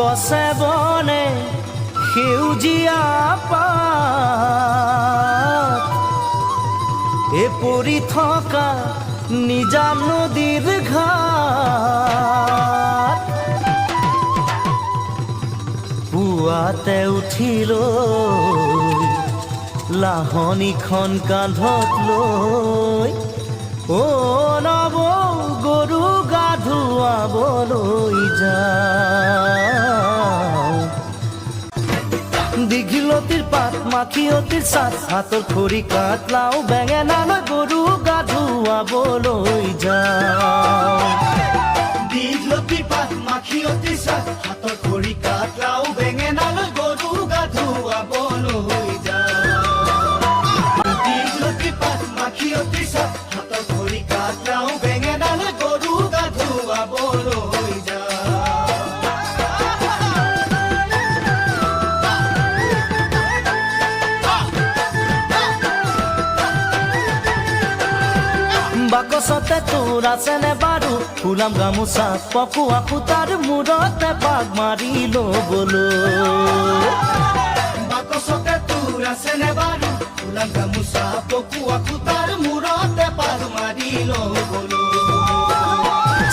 গছে বনে সেউজীয়া পাত পৰি থকা নিজা নদীৰ ঘাট পুৱাতে উঠিলৈ লাহনীখন কান্ধত লৈ নব গৰু গা ধুৱাবলৈ যাওঁ দীঘলতিৰ পাত মাখিয়তিৰ চাট হাতৰ খৰি কাঠ লাও বেঙেনালৈ গৰু গা ধুৱাবলৈ যাওঁ দীঘলতিৰ পাত মাখিয়তিৰ চাট হাতৰ খৰি কাঠ লাও বেঙেনালৈ গৰু গা ধুৱাবলৈ যাওঁ দীঘলতিৰ পাত মাখিয়তিৰ চাট হাতৰ খৰি কাঠ লাও বেঙেনালৈ গৰু গা ধুৱাবলৈ যাওঁ বাকচতে তোৰ আছেনে বাৰু ফুলাম গামোচা পকোৱা সূতাৰ মূৰতে পাক মাৰি ল'বলৈ বাকচতে তোৰ আছেনে বাৰু ফুলাম গামোচা পকোৱা সূতাৰ মূৰতে পাক মাৰি ল'বলৈ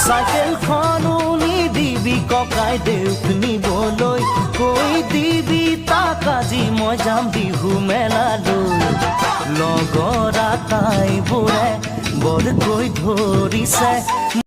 চাইকেলখনো নিদিবি ককাই দেউক নিবলৈ কৈ দিবি তাক আজি মই যাম বিহু মেলালৈ লগৰ আটাইবোৰে বৰকৈ ধৰিছে